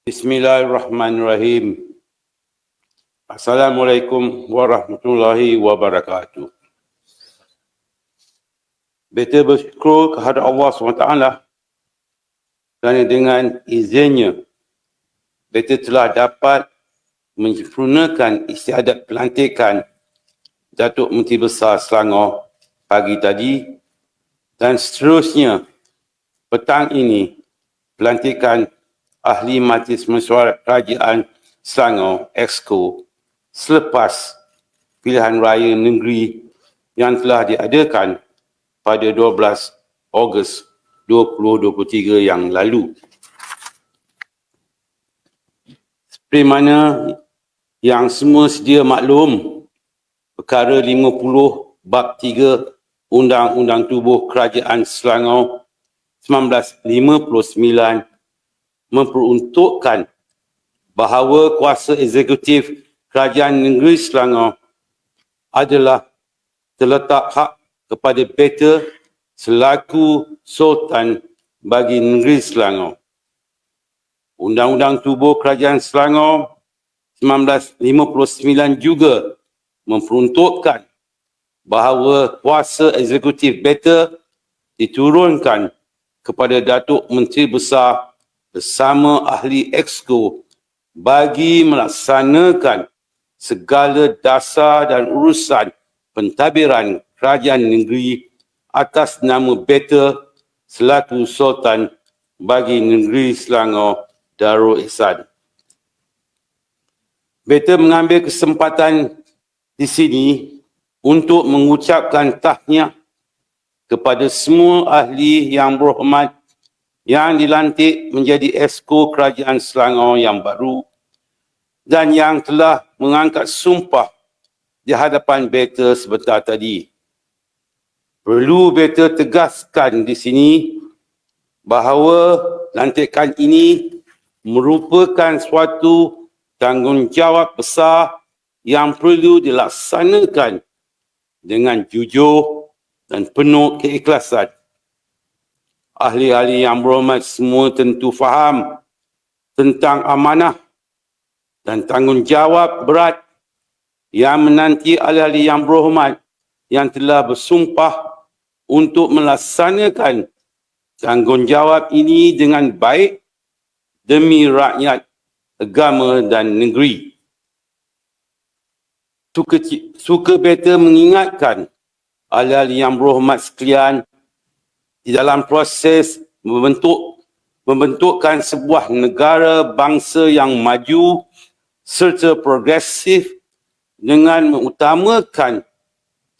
Bismillahirrahmanirrahim. Assalamualaikum warahmatullahi wabarakatuh. Beta bersyukur kepada Allah SWT kerana dengan izinnya beta telah dapat menyempurnakan istiadat pelantikan Datuk Menteri Besar Selangor pagi tadi, dan seterusnya petang ini pelantikan Ahli Majlis Mesyuarat Kerajaan Selangor Exco selepas pilihan raya negeri yang telah diadakan pada 12 Ogos 2023 yang lalu. Seperti mana yang semua sedia maklum, perkara 50 bab 3 Undang-Undang Tubuh Kerajaan Selangor 1959 memperuntukkan bahawa kuasa eksekutif Kerajaan Negeri Selangor adalah terletak hak kepada beta selaku Sultan bagi Negeri Selangor. Undang-Undang Tubuh Kerajaan Selangor 1959 juga memperuntukkan bahawa kuasa eksekutif beta diturunkan kepada Datuk Menteri Besar bersama ahli Exco bagi melaksanakan segala dasar dan urusan pentadbiran kerajaan negeri atas nama beta selaku Sultan bagi Negeri Selangor Darul Ihsan. Beta mengambil kesempatan di sini untuk mengucapkan tahniah kepada semua ahli yang berhormat yang dilantik menjadi Exco Kerajaan Selangor yang baru dan yang telah mengangkat sumpah di hadapan beta sebentar tadi. Perlu beta tegaskan di sini bahawa lantikan ini merupakan suatu tanggungjawab besar yang perlu dilaksanakan dengan jujur dan penuh keikhlasan. Ahli-ahli yang berhormat semua tentu faham tentang amanah dan tanggungjawab berat yang menanti ahli-ahli yang berhormat yang telah bersumpah untuk melaksanakan tanggungjawab ini dengan baik demi rakyat, agama dan negeri. Suka beta mengingatkan ahli-ahli yang berhormat sekalian di dalam proses membentukkan sebuah negara bangsa yang maju serta progresif dengan mengutamakan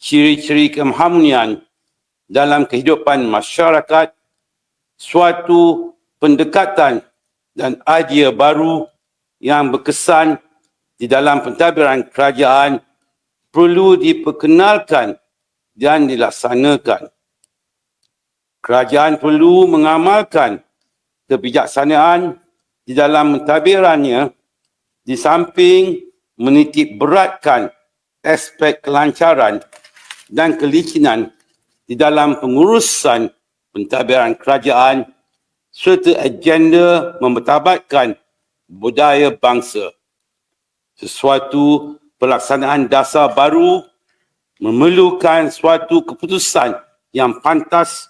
ciri-ciri keharmonian dalam kehidupan masyarakat, suatu pendekatan dan idea baru yang berkesan di dalam pentadbiran kerajaan perlu diperkenalkan dan dilaksanakan. Kerajaan perlu mengamalkan kebijaksanaan di dalam mentadbirannya di samping menitik beratkan aspek kelancaran dan kelicinan di dalam pengurusan pentadbiran kerajaan serta agenda mempertabatkan budaya bangsa. Sesuatu pelaksanaan dasar baru memerlukan suatu keputusan yang pantas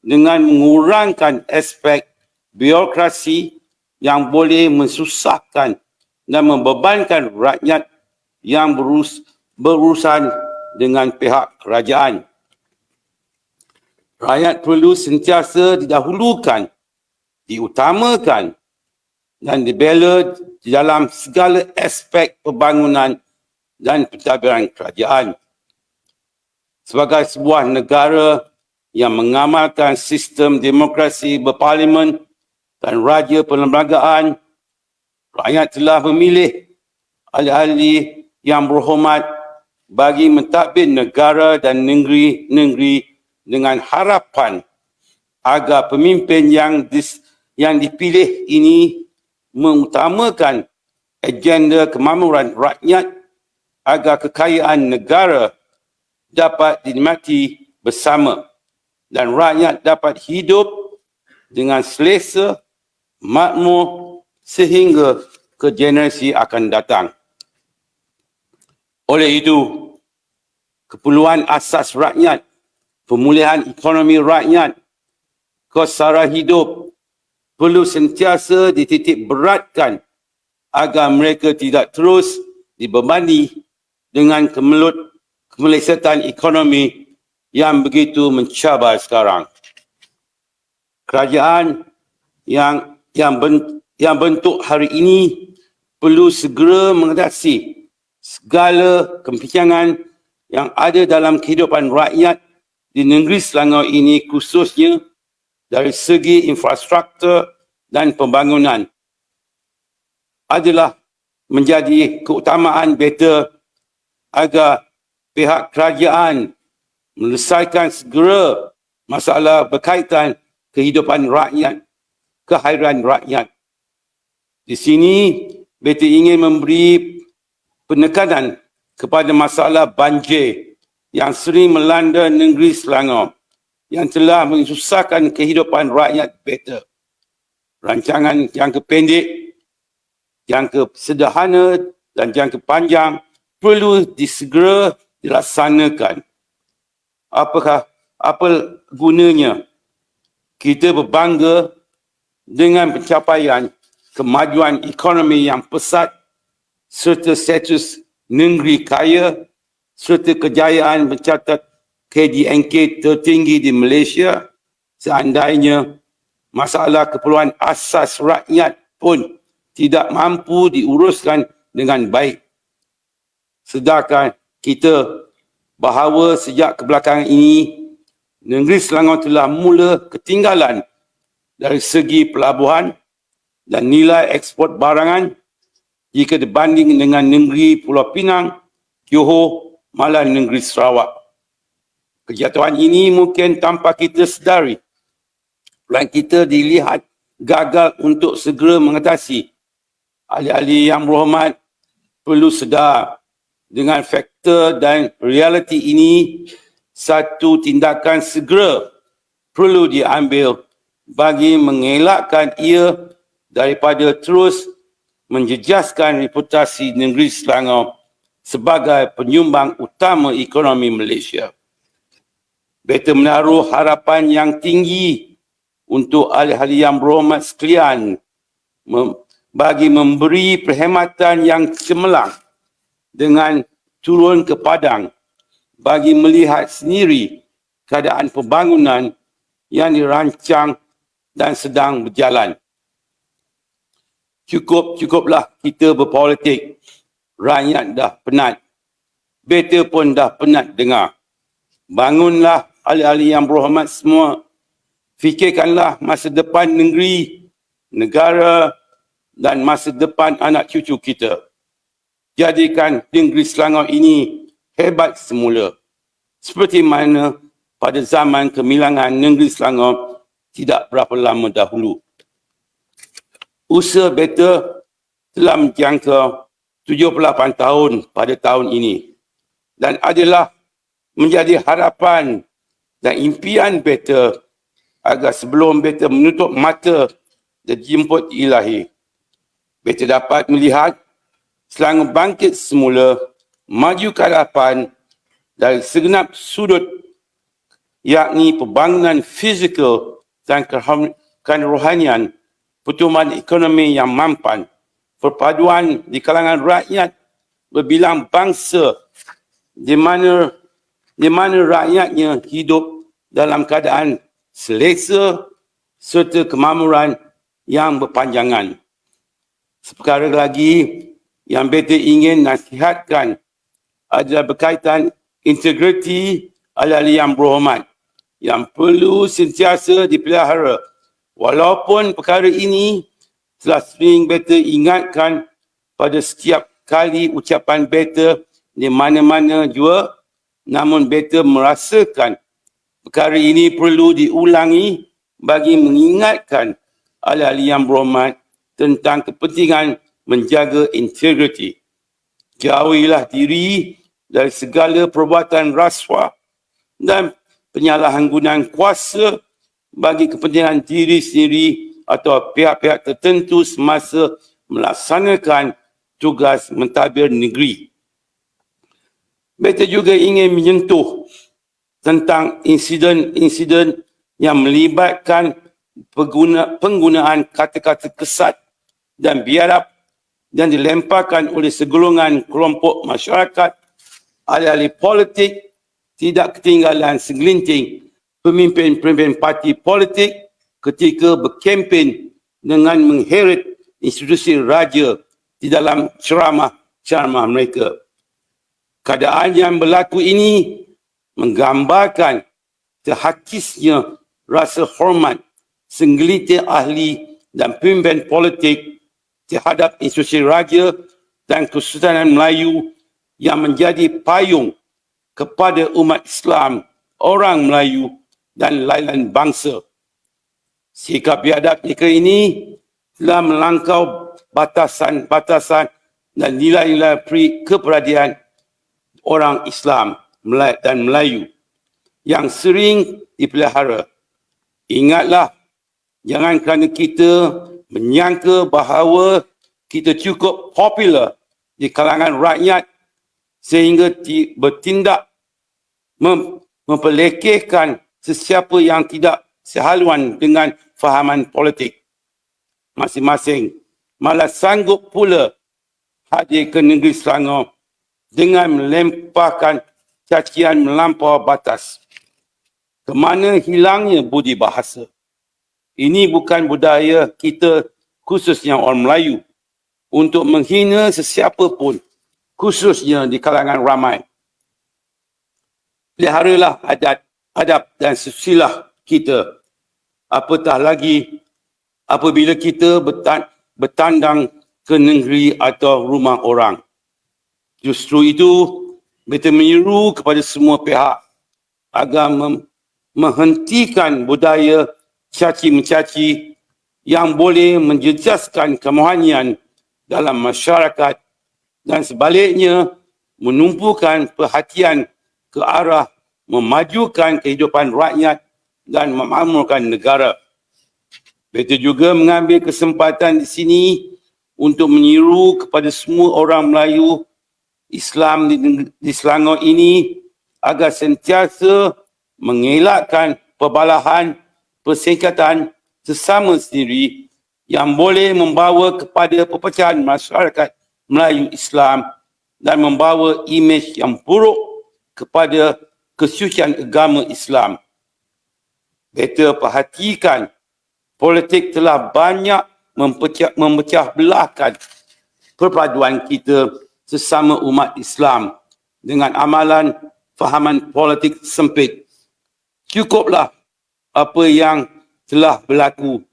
dengan mengurangkan aspek birokrasi yang boleh mensusahkan dan membebankan rakyat yang berurusan dengan pihak kerajaan. Rakyat perlu sentiasa didahulukan, diutamakan dan dibela di dalam segala aspek pembangunan dan pentadbiran kerajaan. Sebagai sebuah negara yang mengamalkan sistem demokrasi berparlimen dan raja perlembagaan, rakyat telah memilih ahli-ahli yang berhormat bagi mentadbir negara dan negeri dengan harapan agar pemimpin yang dipilih ini mengutamakan agenda kemakmuran rakyat agar kekayaan negara dapat dinikmati bersama dan rakyat dapat hidup dengan selesa, makmur sehingga ke generasi akan datang. Oleh itu, keperluan asas rakyat, pemulihan ekonomi rakyat, kos sara hidup perlu sentiasa dititik beratkan agar mereka tidak terus dibebani dengan kemelesetan ekonomi yang begitu mencabar sekarang. Kerajaan yang bentuk hari ini perlu segera mengatasi segala kepincangan yang ada dalam kehidupan rakyat di negeri Selangor ini, khususnya dari segi infrastruktur dan pembangunan. Adalah menjadi keutamaan beta agar pihak kerajaan menyelesaikan segera masalah berkaitan kehidupan rakyat, kehadiran rakyat. Di sini, beta ingin memberi penekanan kepada masalah banjir yang sering melanda negeri Selangor yang telah mensusahkan kehidupan rakyat beta. Rancangan jangka pendek, jangka sederhana dan jangka panjang perlu disegera dilaksanakan. Apa gunanya kita berbangga dengan pencapaian kemajuan ekonomi yang pesat serta status negeri kaya serta kejayaan mencatat KDNK tertinggi di Malaysia seandainya masalah keperluan asas rakyat pun tidak mampu diuruskan dengan baik. Sedangkan kita bahawa sejak kebelakangan ini negeri Selangor telah mula ketinggalan dari segi pelabuhan dan nilai ekspor barangan jika dibanding dengan negeri Pulau Pinang, Johor, malah negeri Sarawak. Kejatuhan ini mungkin tanpa kita sedari dan kita dilihat gagal untuk segera mengatasi. Ahli-ahli yang berhormat perlu sedar dengan faktor dan realiti ini, satu tindakan segera perlu diambil bagi mengelakkan ia daripada terus menjejaskan reputasi negeri Selangor sebagai penyumbang utama ekonomi Malaysia. Beta menaruh harapan yang tinggi untuk ahli-ahli yang berhormat sekalian bagi memberi perkhidmatan yang cemerlang dengan turun ke padang bagi melihat sendiri keadaan pembangunan yang dirancang dan sedang berjalan. Cukuplah kita berpolitik. Rakyat dah penat. Beta pun dah penat dengar. Bangunlah ahli-ahli yang berhormat semua. Fikirkanlah masa depan negeri, negara dan masa depan anak cucu kita. Jadikan negeri Selangor ini hebat semula. Seperti mana pada zaman kemilangan negeri Selangor tidak berapa lama dahulu. Usaha beta telah menjangka 78 tahun pada tahun ini dan adalah menjadi harapan dan impian beta agar sebelum beta menutup mata dan jemput ilahi, beta dapat melihat Selangor bangkit semula, maju ke hadapan dari segenap sudut, yakni pembangunan fizikal dan kerohanian, pertumbuhan ekonomi yang mampan, perpaduan di kalangan rakyat berbilang bangsa di mana rakyatnya hidup dalam keadaan selesa serta kemakmuran yang berpanjangan. Seperkara lagi yang beta ingin nasihatkan adalah berkaitan integriti ahli yang berhormat yang perlu sentiasa dipelihara. Walaupun perkara ini telah sering beta ingatkan pada setiap kali ucapan beta di mana-mana jua, namun beta merasakan perkara ini perlu diulangi bagi mengingatkan ahli-ahli yang berhormat tentang kepentingan menjaga integriti. Jauhilah diri dari segala perbuatan rasuah dan penyalahgunaan kuasa bagi kepentingan diri sendiri atau pihak-pihak tertentu semasa melaksanakan tugas mentadbir negeri. Beta juga ingin menyentuh tentang insiden-insiden yang melibatkan penggunaan kata-kata kesat dan biadab yang dilemparkan oleh segolongan kelompok masyarakat, ahli-ahli politik, tidak ketinggalan segelintir pemimpin-pemimpin parti politik ketika berkempen dengan mengheret institusi raja di dalam ceramah mereka. Keadaan yang berlaku ini menggambarkan terhakisnya rasa hormat segelintir ahli dan pemimpin politik terhadap institusi raja dan Kesultanan Melayu yang menjadi payung kepada umat Islam, orang Melayu dan lain-lain bangsa. Sikap biadab mereka ini telah melangkau batasan-batasan dan nilai-nilai keperadian orang Islam dan Melayu yang sering dipelihara. Ingatlah, jangan kerana kita menyangka bahawa kita cukup popular di kalangan rakyat sehingga bertindak memperlekehkan sesiapa yang tidak sehaluan dengan fahaman politik masing-masing, malah sanggup pula hadir ke negeri Selangor dengan melemparkan cacian melampau batas. Kemana hilangnya budi bahasa? Ini bukan budaya kita, khususnya orang Melayu, untuk menghina sesiapa pun, khususnya di kalangan ramai. Peliharalah adab dan susila kita, apatah lagi apabila kita bertandang ke negeri atau rumah orang. Justru itu, beta menyeru kepada semua pihak agar menghentikan budaya caci-mencaci yang boleh menjejaskan kerohanian dalam masyarakat dan sebaliknya menumpukan perhatian ke arah memajukan kehidupan rakyat dan memakmurkan negara. Beta juga mengambil kesempatan di sini untuk menyeru kepada semua orang Melayu Islam di Selangor ini agar sentiasa mengelakkan perbalahan, persengketaan sesama sendiri yang boleh membawa kepada perpecahan masyarakat Melayu Islam dan membawa imej yang buruk kepada kesucian agama Islam. Beta perhatikan politik telah banyak memecah belahkan perpaduan kita sesama umat Islam dengan amalan fahaman politik sempit. Cukuplah apa yang telah berlaku.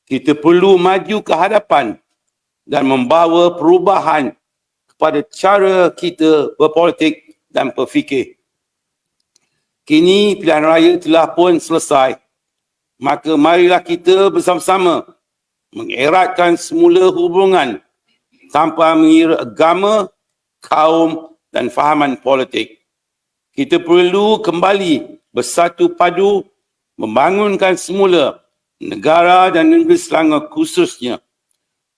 Kita perlu maju ke hadapan dan membawa perubahan kepada cara kita berpolitik dan berfikir. Kini pilihan raya telah pun selesai. Maka marilah kita bersama-sama mengeratkan semula hubungan tanpa mengira agama, kaum dan fahaman politik. Kita perlu kembali bersatu padu membangunkan semula negara dan negeri Selangor khususnya.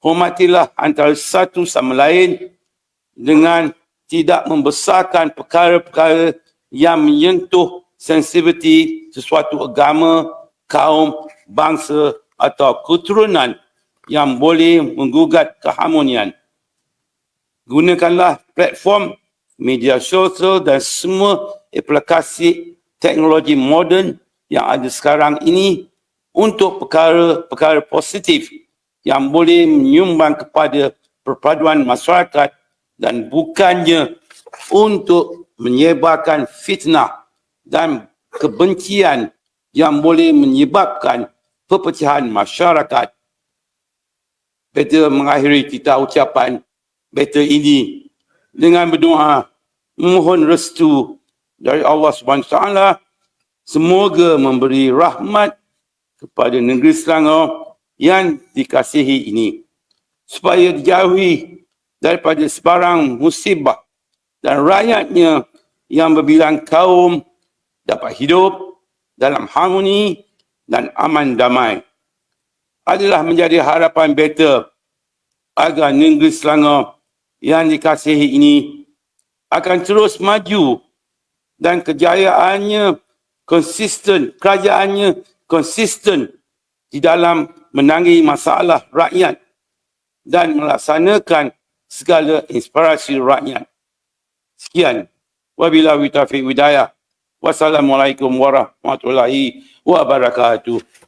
Hormatilah antara satu sama lain dengan tidak membesarkan perkara-perkara yang menyentuh sensitiviti sesuatu agama, kaum, bangsa atau keturunan yang boleh menggugat keharmonian. Gunakanlah platform media sosial dan semua aplikasi teknologi moden yang ada sekarang ini untuk perkara-perkara positif yang boleh menyumbang kepada perpaduan masyarakat dan bukannya untuk menyebarkan fitnah dan kebencian yang boleh menyebabkan perpecahan masyarakat. Beta mengakhiri kita ucapan beta ini dengan berdoa mohon restu dari Allah SWT semoga memberi rahmat kepada negeri Selangor yang dikasihi ini supaya dijauhi daripada sebarang musibah dan rakyatnya yang berbilang kaum dapat hidup dalam harmoni dan aman damai. adalah menjadi harapan better agar negeri Selangor yang dikasihi ini akan terus maju dan kerajaannya konsisten di dalam menangani masalah rakyat dan melaksanakan segala inspirasi rakyat. Sekian. Wabillahi taufiq hidayah. Wassalamualaikum warahmatullahi wabarakatuh.